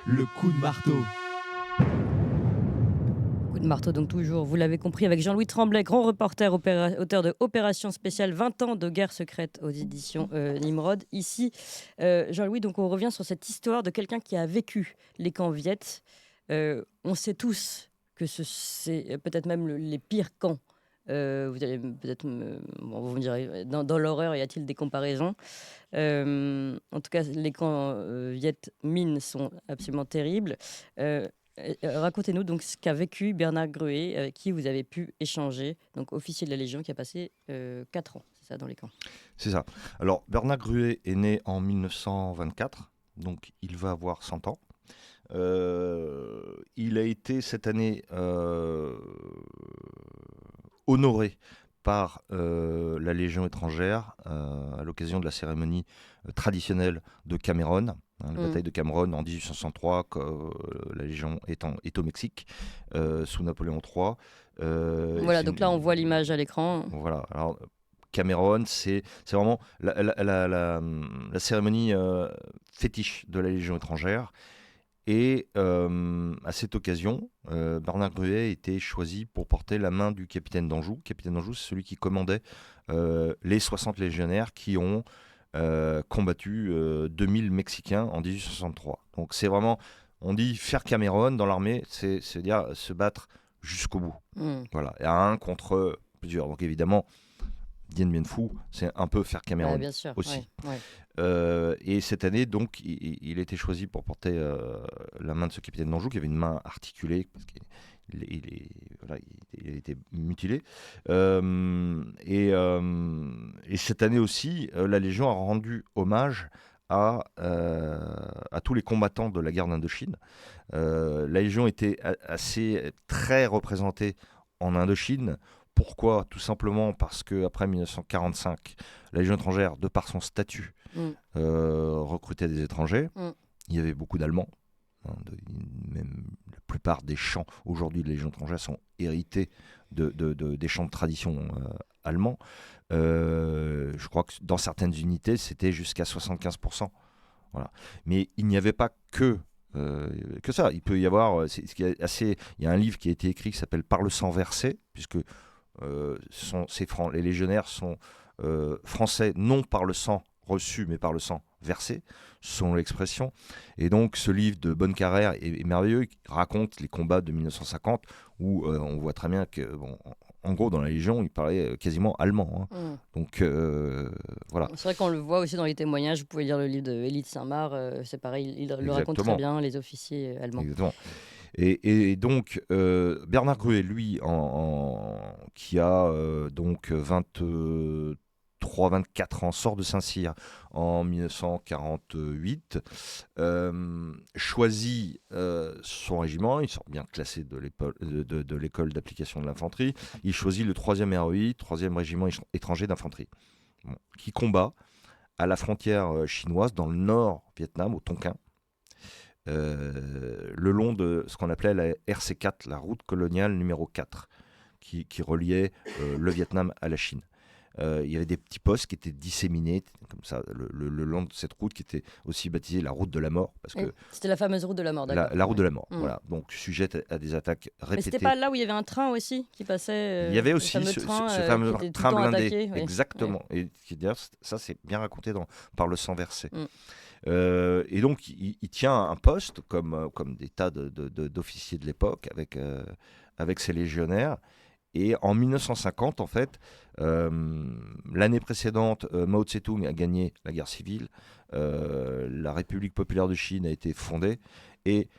le coup de marteau. Coup de marteau, donc toujours, vous l'avez compris, avec Jean-Louis Tremblay, grand reporter, auteur de Opération spéciale 20 ans de guerre secrète aux éditions Nimrod. Ici, Jean-Louis, donc on revient sur cette histoire de quelqu'un qui a vécu les camps Viet. On sait tous que c'est peut-être même les pires camps. Vous allez peut-être vous me direz, dans l'horreur, y a-t-il des comparaisons? En tout cas, les camps Viet Minh sont absolument terribles. Racontez-nous donc ce qu'a vécu Bernard Gruet, avec qui vous avez pu échanger, donc officier de la Légion qui a passé 4 ans, c'est ça, dans les camps. C'est ça. Alors, Bernard Gruet est né en 1924, donc il va avoir 100 ans. Il a été cette année honoré par la Légion étrangère à l'occasion de la cérémonie traditionnelle de Cameron, la bataille de Cameron en 1863, la Légion est au Mexique, sous Napoléon III. Voilà, donc là on voit l'image à l'écran. Voilà, alors Cameron, c'est vraiment la cérémonie fétiche de la Légion étrangère. Et à cette occasion, Bernard Gruet a été choisi pour porter la main du capitaine d'Anjou. Capitaine d'Anjou, c'est celui qui commandait les 60 légionnaires qui ont combattu 2000 Mexicains en 1863. Donc c'est vraiment, on dit faire Cameron dans l'armée, c'est dire se battre jusqu'au bout. Voilà, et à un contre plusieurs. Donc évidemment, Dien Bien Phu, c'est un peu faire Cameron bien sûr, aussi. ouais. Et cette année, donc, il a été choisi pour porter la main de ce capitaine d'Anjou, qui avait une main articulée, parce qu'il il a été mutilé. Et cette année aussi, la Légion a rendu hommage à tous les combattants de la guerre d'Indochine. La Légion était très représentée en Indochine. Pourquoi? Tout simplement parce qu'après 1945, la Légion étrangère, de par son statut, recrutait des étrangers. Il y avait beaucoup d'Allemands. Même la plupart des chants aujourd'hui de la Légion étrangère sont hérités des chants de tradition allemands. Je crois que dans certaines unités, c'était jusqu'à 75%. Voilà. Mais il n'y avait pas que ça. Il peut y avoir... il y a un livre qui a été écrit qui s'appelle « Par le sang versé », puisque les légionnaires sont français non par le sang reçu mais par le sang versé, selon l'expression. Et donc ce livre de Bonnecarrère est merveilleux, il raconte les combats de 1950 où on voit très bien que en gros dans la Légion il parlait quasiment allemand, hein. Donc voilà. C'est vrai qu'on le voit aussi dans les témoignages. Vous pouvez lire le livre de Élie de Saint-Marc, c'est pareil, il le raconte très bien, les officiers allemands. Exactement. Et donc, Bernard Gruet, lui, qui a donc 23-24 ans, sort de Saint-Cyr en 1948, choisit son régiment, il sort bien classé de l'école d'application de l'infanterie, il choisit le 3e REI, 3e régiment étranger d'infanterie, qui combat à la frontière chinoise dans le nord Vietnam, au Tonkin. Le long de ce qu'on appelait la RC4, la route coloniale numéro 4, qui reliait le Vietnam à la Chine. Il y avait des petits postes qui étaient disséminés comme ça le long de cette route qui était aussi baptisée la route de la mort. Parce que c'était la fameuse route de la mort, d'accord. La route de la mort, voilà. Donc sujette à des attaques répétées. Mais c'était pas là où il y avait un train aussi qui passait Il y avait aussi ce fameux train blindé. Oui. Exactement. Et d'ailleurs, ça c'est bien raconté par le sang versé. Et donc il tient un poste comme des tas d'officiers de l'époque avec ses légionnaires. Et en 1950, en fait, l'année précédente, Mao Tse-tung a gagné la guerre civile, la République populaire de Chine a été fondée et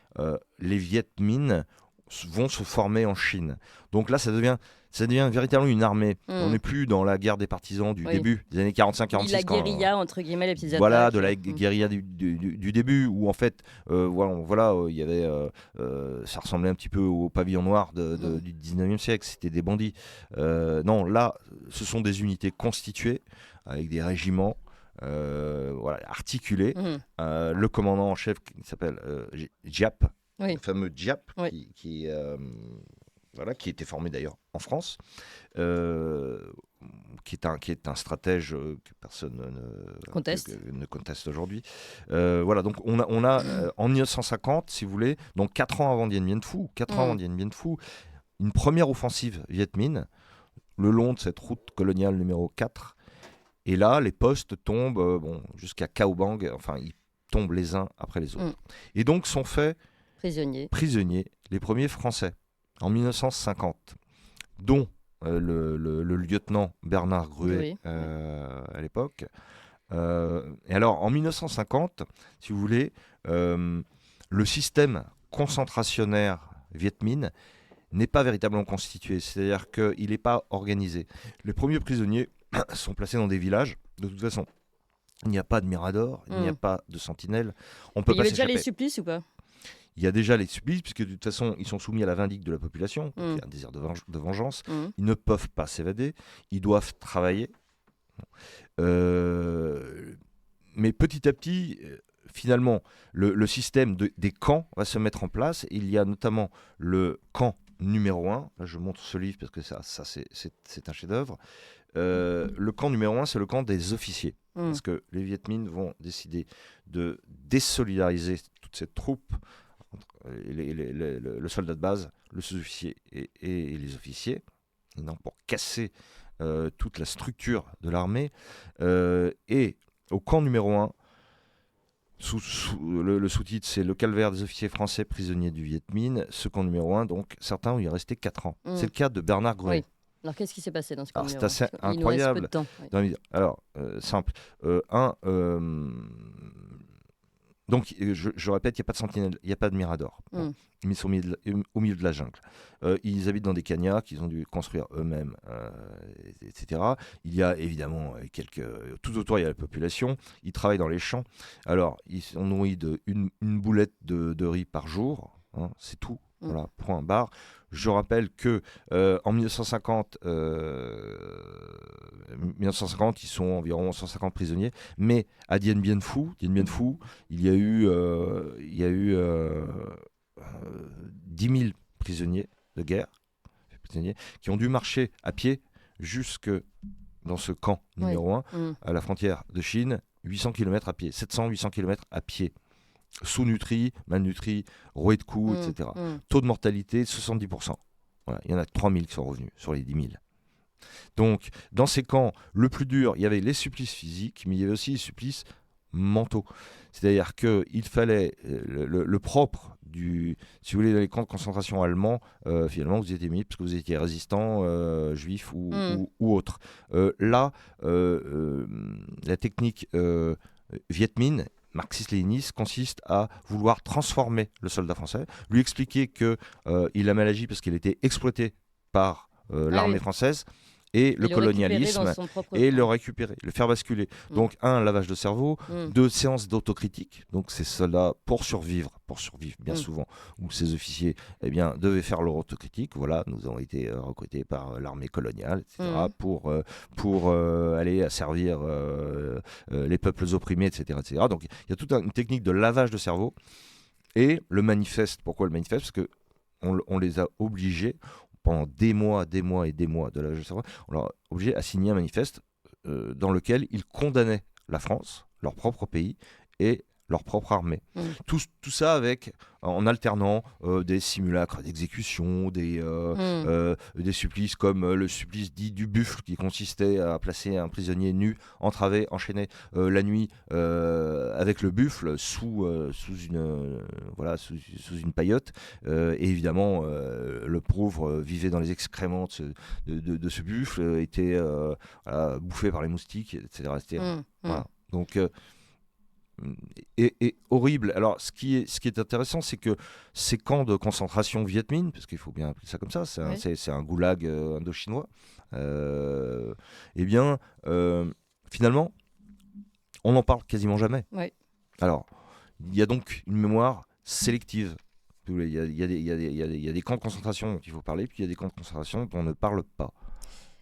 les Viet Minh vont se former en Chine. Donc là, ça devient véritablement une armée. On n'est plus dans la guerre des partisans du début, des années 45-46. La guérilla, entre guillemets, les petites attaques. Voilà, de la guérilla du début, où en fait, il y avait, ça ressemblait un petit peu au pavillon noir du 19e siècle, c'était des bandits. Non, là, ce sont des unités constituées, avec des régiments, articulés. Le commandant en chef qui s'appelle Giap, le fameux Giap, voilà, qui était formé d'ailleurs en France, euh, qui est un stratège que personne ne conteste aujourd'hui. Voilà, donc on a en 1950, si vous voulez, donc 4 ans avant Dien Bien Phu, 4 ans avant Dien Bien Phu, une première offensive Viet Minh le long de cette route coloniale numéro 4. Et là, les postes tombent jusqu'à Cao Bang, enfin, ils tombent les uns après les autres. Et donc sont faits prisonniers les premiers Français en 1950, dont le lieutenant Bernard Gruet à l'époque. Et alors, en 1950, si vous voulez, le système concentrationnaire Viet Minh n'est pas véritablement constitué, c'est-à-dire qu'il n'est pas organisé. Les premiers prisonniers sont placés dans des villages. De toute façon, il n'y a pas de mirador, il n'y a pas de sentinelle. On peut il y pas avait s'échapper. déjà les supplices ou pas? Il y a déjà les supplices, puisque de toute façon, ils sont soumis à la vindicte de la population, donc il y a un désir de vengeance. Ils ne peuvent pas s'évader, ils doivent travailler. Mais petit à petit, finalement, le système des camps va se mettre en place. Il y a notamment le camp numéro 1. Là, je montre ce livre parce que ça c'est un chef-d'œuvre. Le camp numéro 1, c'est le camp des officiers. Parce que les Viet Minh vont décider de désolidariser toute cette troupe, le soldat de base, le sous-officier et les officiers, pour casser toute la structure de l'armée. Et au camp numéro 1, le sous-titre, c'est le calvaire des officiers français prisonniers du Viet Minh. Ce camp numéro 1, donc certains ont y resté 4 ans. C'est le cas de Bernard Gruet. Oui. Alors qu'est-ce qui s'est passé dans ce camp numéro 1? C'est assez incroyable. Il nous reste peu de temps. Alors, simple. Donc, je répète, il n'y a pas de sentinelle, il n'y a pas de mirador. Ils sont au milieu de la jungle. Ils habitent dans des cagnards qu'ils ont dû construire eux-mêmes, etc. Il y a évidemment tout autour, il y a la population. Ils travaillent dans les champs. Alors, ils sont nourris d'une boulette de riz par jour. C'est tout. Voilà, point barre. Je rappelle que en 1950, ils sont environ 150 prisonniers, mais à Dien Bien Phu, il y a eu 10 000 prisonniers de guerre qui ont dû marcher à pied jusque dans ce camp numéro 1, à la frontière de Chine, 800 km à pied, 700-800 km à pied. Sous-nutris, malnutris, roués de coups, etc. Taux de mortalité, 70%. Voilà, il y en a 3000 qui sont revenus sur les 10 000. Donc, dans ces camps, le plus dur, il y avait les supplices physiques, mais il y avait aussi les supplices mentaux. C'est-à-dire qu'il fallait le propre si vous voulez, dans les camps de concentration allemands, finalement, vous étiez mis parce que vous étiez résistant, juif ou autre. Là, la technique Viet Minh, marxiste-léniniste, consiste à vouloir transformer le soldat français, lui expliquer qu'il a mal agi parce qu'il était exploité par l'armée française, et le colonialisme, et le récupérer, le faire basculer. Donc, un lavage de cerveau, 2 séances d'autocritique. Donc, ces soldats, pour survivre bien souvent, où ces officiers devaient faire leur autocritique. Voilà, nous avons été recrutés par l'armée coloniale, etc., pour aller servir les peuples opprimés, etc., etc. Donc, il y a toute une technique de lavage de cerveau. Et le manifeste, pourquoi le manifeste? Parce qu'on les a obligés, pendant des mois de lavage de cerveau, on leur a obligé à signer un manifeste dans lequel ils condamnaient la France, leur propre pays, et leur propre armée. Tout ça en alternant des simulacres d'exécution, des supplices comme le supplice dit du buffle, qui consistait à placer un prisonnier nu, entravé, enchaîné la nuit avec le buffle sous une paillote. Et évidemment, le pauvre vivait dans les excréments de ce buffle, était bouffé par les moustiques, etc. Voilà. Donc, et horrible. Alors, ce qui est intéressant, c'est que ces camps de concentration Viet Minh, parce qu'il faut bien appeler ça comme ça, c'est un goulag indo-chinois, finalement, on n'en parle quasiment jamais. Ouais. Alors, il y a donc une mémoire sélective. Il y a des camps de concentration dont il faut parler, puis il y a des camps de concentration dont on ne parle pas.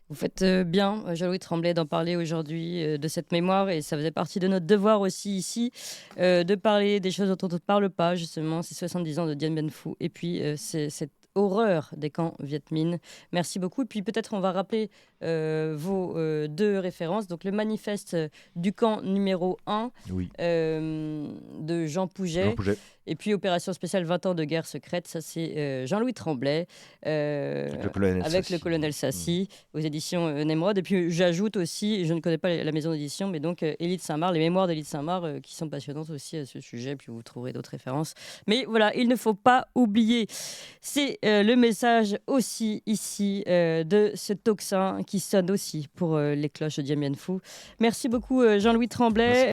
Vous faites bien, Jean-Louis Tremblay, d'en parler aujourd'hui de cette mémoire, et ça faisait partie de notre devoir aussi ici, de parler des choses dont on ne parle pas, justement, ces 70 ans de Dien Bien Phu, et puis cette horreur des camps Viet Minh. Merci beaucoup. Et puis peut-être on va rappeler vos deux références. Donc le manifeste du camp numéro 1 Oui, de Jean Jean Pouget. Pouget, Et puis Opération spéciale 20 ans de guerre secrète, ça c'est Jean-Louis Tremblay avec le colonel avec Sassy. le colonel Sassy aux éditions Nemrod. Et puis j'ajoute aussi, je ne connais pas la maison d'édition, mais donc Élie de Saint-Marc, les mémoires d'Élie de Saint-Marc qui sont passionnantes aussi à ce sujet. Puis vous trouverez d'autres références. Mais voilà, il ne faut pas oublier. C'est le message aussi ici de ce tocsin qui sonne aussi pour les cloches de Dien Bien Phu. Merci beaucoup Jean-Louis Tremblay. Merci.